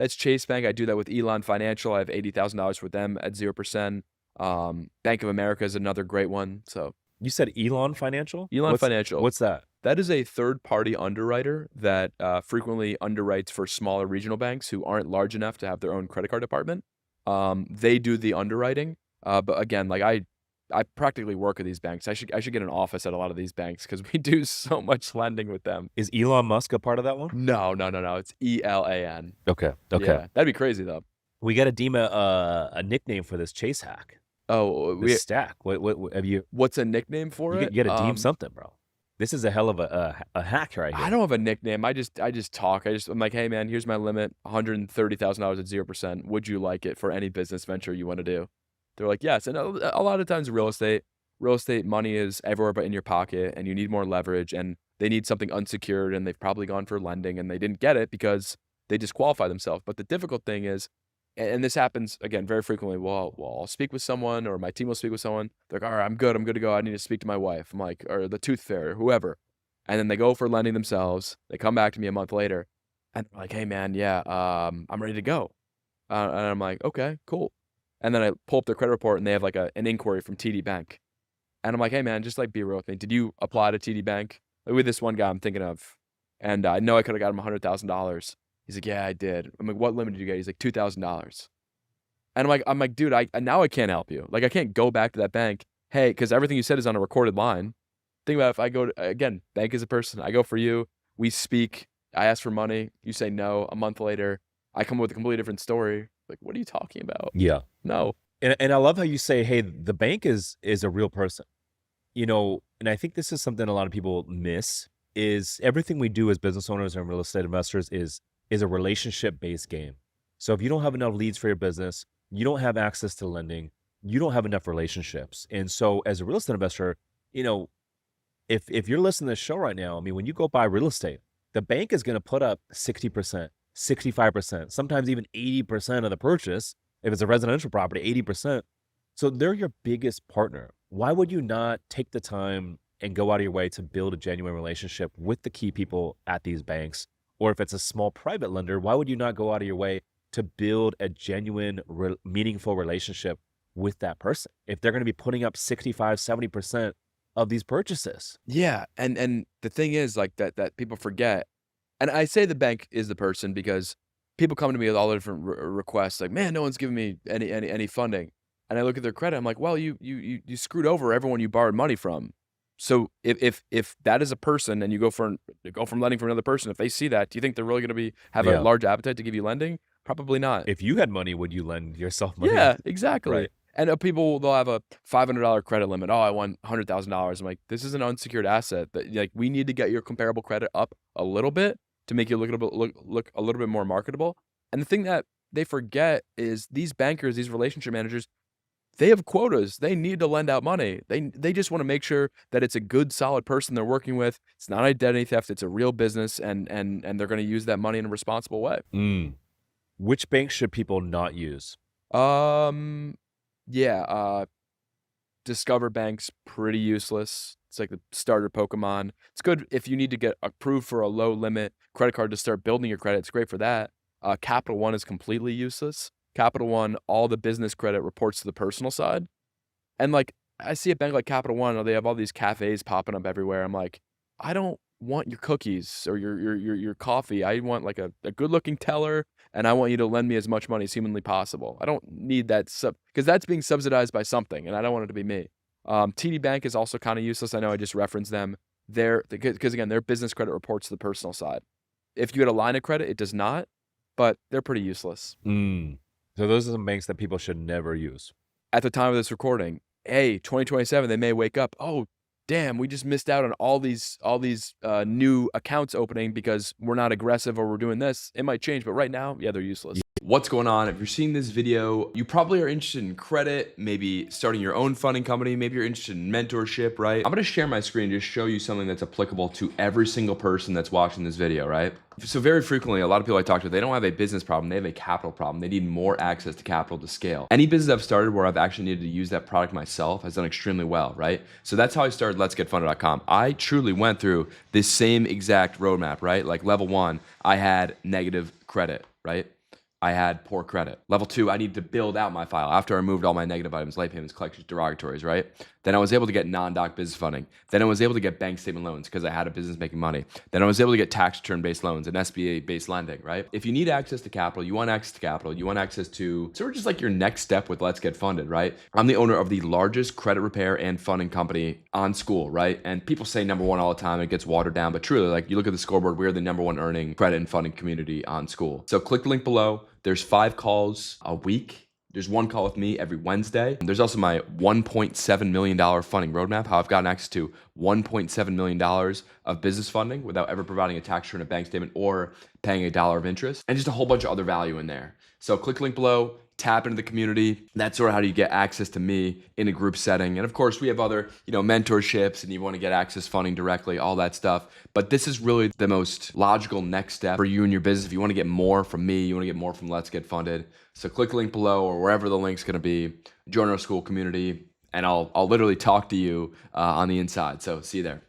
That's Chase Bank. I do that with Elon Financial. I have $80,000 with them at 0%. Bank of America is another great one. So You said Elon Financial? Elon Financial, What's that? that is a third-party underwriter that frequently underwrites for smaller regional banks who aren't large enough to have their own credit card department. They do the underwriting, but again, like I practically work at these banks. I should get an office at a lot of these banks because we do so much lending with them. Is Elon Musk a part of that one? No, no, no, no. It's ELAN. Okay. Okay. Yeah, that'd be crazy though. We got to deem a nickname for this Chase hack. Oh, This stack. What have you? what's a nickname for it? You got to deem something, bro. This is a hell of a hack right I here. don't have a nickname. I just talk. I'm like, hey man, here's my limit, $130,000 at 0%. Would you like it for any business venture you want to do? They're like, yes. And a lot of times real estate money is everywhere but in your pocket, and you need more leverage, and they need something unsecured, and they've probably gone for lending, and they didn't get it because they disqualify themselves. But the difficult thing is, and this happens again very frequently. Well, I'll speak with someone, or my team will speak with someone. They're like, all right, I'm good to go. I need to speak to my wife. I'm like, or the tooth fairy, or whoever. And then they go for lending themselves. They come back to me a month later, and they're like, hey man, yeah, I'm ready to go. And I'm like, okay, cool. And then I pull up their credit report, and they have like an inquiry from TD Bank. And I'm like, hey man, just like be real with me. Did you apply to TD Bank? Like, with this one guy I'm thinking of, and I know I could have got him $100,000. He's like, yeah, I did. I'm like, what limit did you get? He's like, $2,000. And I'm like, dude, I now I can't help you. Like, I can't go back to that bank. Hey, because everything you said is on a recorded line. Think about if I go to, again, bank is a person. I go for you. We speak. I ask for money. You say no. A month later, I come up with a completely different story. Like, what are you talking about? Yeah. No. And I love how you say, hey, the bank is a real person. And I think this is something a lot of people miss is everything we do as business owners and real estate investors is a relationship-based game. So if you don't have enough leads for your business, you don't have access to lending, you don't have enough relationships. And so as a real estate investor, you know, if you're listening to this show right now, I mean, when you go buy real estate, the bank is going to put up 60%, 65%, sometimes even 80% of the purchase. If it's a residential property, 80%. So they're your biggest partner. Why would you not take the time and go out of your way to build a genuine relationship with the key people at these banks? Or if it's a small private lender, why would you not go out of your way to build a genuine, meaningful relationship with that person if they're going to be putting up 65, 70% of these purchases? Yeah, and the thing is, like, that people forget, and I say the bank is the person because people come to me with all the different requests, like, man, no one's giving me any funding, and I look at their credit, I'm like, well, you screwed over everyone you borrowed money from. So if that is a person, and you go from lending from another person, if they see that, do you think they're really going to have a Yeah. large appetite to give you lending? Probably not. If you had money, would you lend yourself money? Yeah, exactly. Right. And they'll have a $500 credit limit. Oh, I want $100,000. I'm like, this is an unsecured asset that, like, we need to get your comparable credit up a little bit to make you look a little bit more marketable. And the thing that they forget is these bankers, these relationship managers, they have quotas. They need to lend out money. They just want to make sure that it's a good, solid person they're working with. It's not identity theft. It's a real business, and they're going to use that money in a responsible way. Mm. Which banks should people not use? Yeah, Discover Bank's pretty useless. It's like the starter Pokemon. It's good if you need to get approved for a low limit credit card to start building your credit. It's great for that. Capital One is completely useless. Capital One, all the business credit reports to the personal side. And, like, I see a bank like Capital One, they have all these cafes popping up everywhere. I'm like, I don't want your cookies or your coffee. I want, like, a good-looking teller, and I want you to lend me as much money as humanly possible. I don't need that because that's being subsidized by something, and I don't want it to be me. TD Bank is also kinda useless. I know I just referenced them. Because again, their business credit reports to the personal side. If you had a line of credit, it does not, but they're pretty useless. Mm. So those are some banks that people should never use. At the time of this recording, hey, 2027, they may wake up, oh, damn, we just missed out on all these new accounts opening because we're not aggressive or we're doing this. It might change, but right now, yeah, they're useless. What's going on? If you're seeing this video, you probably are interested in credit, maybe starting your own funding company, maybe you're interested in mentorship, right? I'm gonna share my screen and just show you something that's applicable to every single person that's watching this video, right? So very frequently, a lot of people I talk to, they don't have a business problem, they have a capital problem. They need more access to capital to scale. Any business I've started where I've actually needed to use that product myself has done extremely well, right? So that's how I started letsgetfunded.com. I truly went through this same exact roadmap, right? Like level one, I had negative credit, right? I had poor credit. Level 2, I need to build out my file after I removed all my negative items, late payments, collections, derogatories, right? Then I was able to get non-doc business funding. Then I was able to get bank statement loans because I had a business making money. Then I was able to get tax return-based loans and SBA-based lending, right? If you need access to capital, you want access to capital, you want access to sort of just like your next step with Let's Get Funded, right? I'm the owner of the largest credit repair and funding company on school, right? And people say number one all the time, it gets watered down, but truly, like you look at the scoreboard, we're the number one earning credit and funding community on school. So click the link below. There's 5 calls a week. There's 1 call with me every Wednesday. There's also my $1.7 million funding roadmap, how I've gotten access to $1.7 million of business funding without ever providing a tax return, a bank statement, or paying $1 of interest, and just a whole bunch of other value in there. So click the link below, tap into the community. That's sort of how you get access to me in a group setting. And of course, we have other, mentorships, and you want to get access funding directly, all that stuff. But this is really the most logical next step for you and your business. If you want to get more from me, you want to get more from Let's Get Funded. So click the link below or wherever the link's going to be. Join our school community, and I'll literally talk to you on the inside. So see you there.